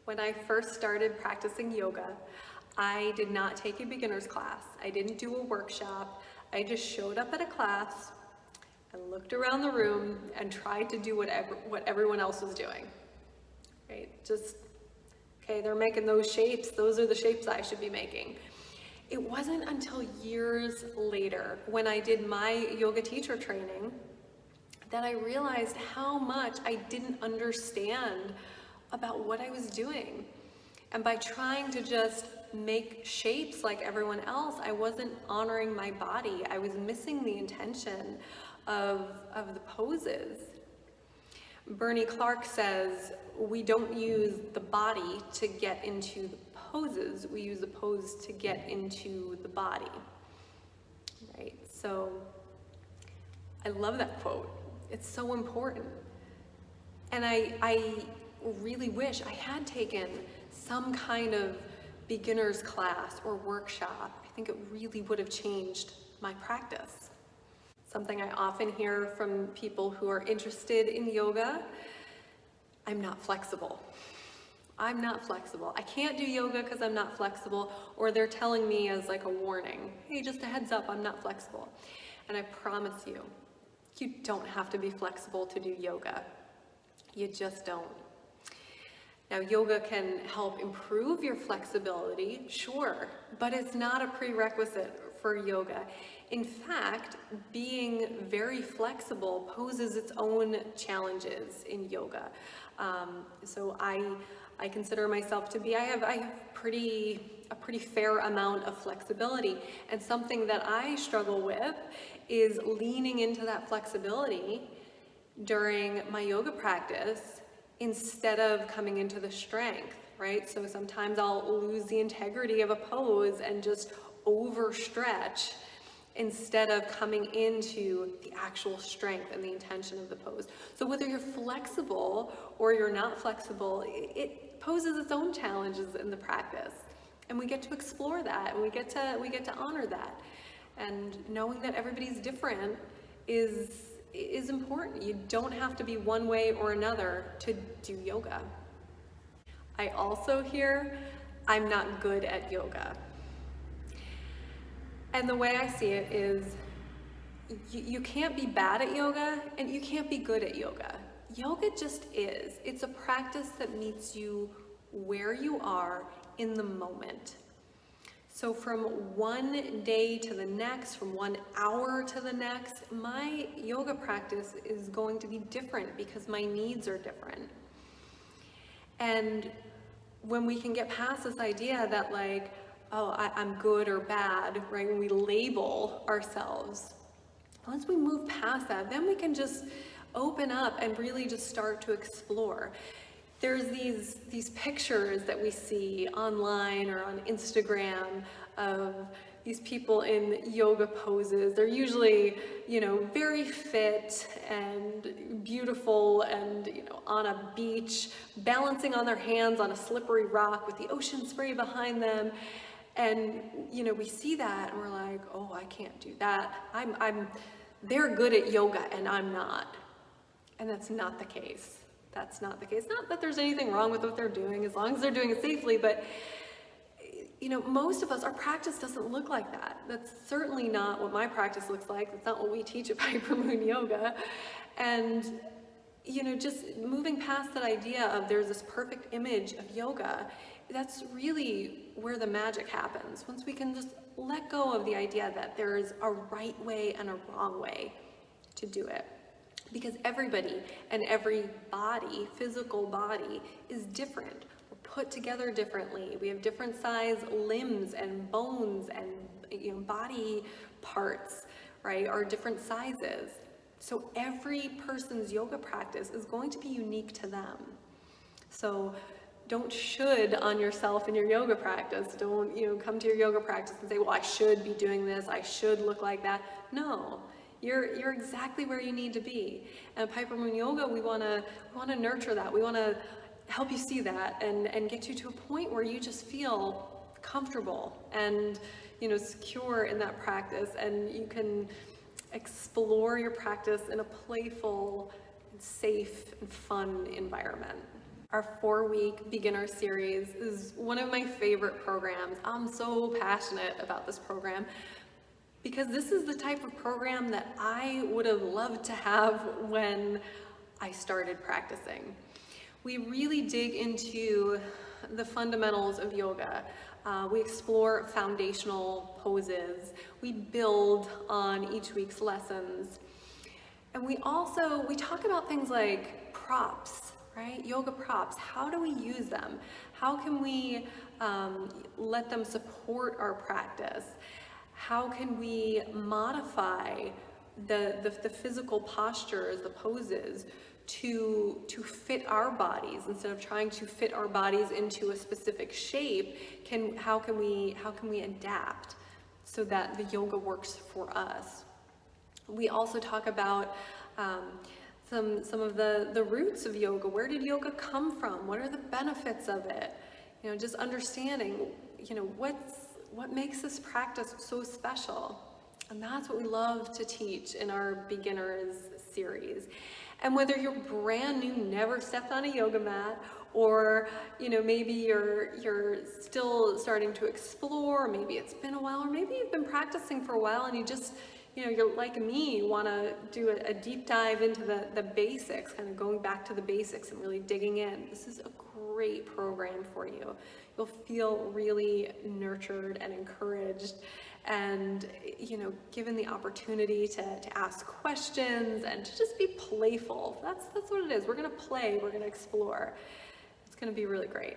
When I first started practicing yoga, I did not take a beginner's class. I didn't do a workshop. I just showed up at a class and looked around the room and tried to do what everyone else was doing. Right? Just, okay, they're making those shapes. Those are the shapes I should be making. It wasn't until years later, when I did my yoga teacher training, that I realized how much I didn't understand about what I was doing. And by trying to just make shapes like everyone else, I wasn't honoring my body. I was missing the intention of the poses. Bernie Clark says, we don't use the body to get into the poses, we use the pose to get into the body. Right? So I love that quote. It's so important. And I really wish I had taken some kind of beginner's class or workshop. I think it really would have changed my practice. Something I often hear from people who are interested in yoga, I'm not flexible. I'm not flexible. I can't do yoga because I'm not flexible, or they're telling me as like a warning, hey, just a heads up, I'm not flexible. And I promise you, you don't have to be flexible to do yoga. You just don't. Now, yoga can help improve your flexibility, sure, but it's not a prerequisite for yoga. In fact, being very flexible poses its own challenges in yoga. So I consider myself to be, I have a pretty fair amount of flexibility, and something that I struggle with is leaning into that flexibility during my yoga practice instead of coming into the strength, right? So sometimes I'll lose the integrity of a pose and just overstretch instead of coming into the actual strength and the intention of the pose. So whether you're flexible or you're not flexible, it poses its own challenges in the practice. And we get to explore that, and we get to honor that. And knowing that everybody's different is important. You don't have to be one way or another to do yoga. I also hear, I'm not good at yoga. And the way I see it is, you can't be bad at yoga and you can't be good at yoga. Yoga just is. It's a practice that meets you where you are in the moment. So from one day to the next, from 1 hour to the next, my yoga practice is going to be different because my needs are different. And when we can get past this idea that like, oh, I'm good or bad, right? When we label ourselves, once we move past that, then we can just open up and really just start to explore. There's these pictures that we see online or on Instagram of these people in yoga poses. They're usually, very fit and beautiful and, on a beach, balancing on their hands on a slippery rock with the ocean spray behind them. And, we see that and we're like, oh, I can't do that. They're good at yoga and I'm not. And that's not the case. That's not the case. Not that there's anything wrong with what they're doing, as long as they're doing it safely, but most of us, our practice doesn't look like that. That's certainly not what my practice looks like. That's not what we teach at Piper Moon Yoga. And, just moving past that idea of there's this perfect image of yoga, that's really where the magic happens. Once we can just let go of the idea that there is a right way and a wrong way to do it. Because everybody and every body, physical body, is different. We're put together differently. We have different size limbs and bones and body parts, right, are different sizes. So every person's yoga practice is going to be unique to them. So don't should on yourself in your yoga practice. Don't come to your yoga practice and say, well, I should be doing this. I should look like that. No. You're exactly where you need to be. And at Piper Moon Yoga, we want to nurture that. We want to help you see that and get you to a point where you just feel comfortable and secure in that practice, and you can explore your practice in a playful, safe, and fun environment. Our 4-week beginner series is one of my favorite programs. I'm so passionate about this program because this is the type of program that I would have loved to have when I started practicing. We really dig into the fundamentals of yoga. We explore foundational poses. We build on each week's lessons. And we talk about things like props, right? Yoga props. How do we use them? How can we let them support our practice? How can we modify the physical postures, the poses, to fit our bodies instead of trying to fit our bodies into a specific shape? How can we adapt so that the yoga works for us? We also talk about some of the roots of yoga. Where did yoga come from? What are the benefits of it? You know, just understanding, you know, what makes this practice so special. And that's what we love to teach in our beginners series. And whether you're brand new, never stepped on a yoga mat, or you know, maybe you're still starting to explore, maybe it's been a while, or maybe you've been practicing for a while and you just, you know, you're like me, you want to do a deep dive into the basics, kind of going back to the basics and really digging in. This is a great program for you. You'll feel really nurtured and encouraged and, you know, given the opportunity to ask questions and to just be playful. That's what it is. We're going to play, we're going to explore. It's going to be really great.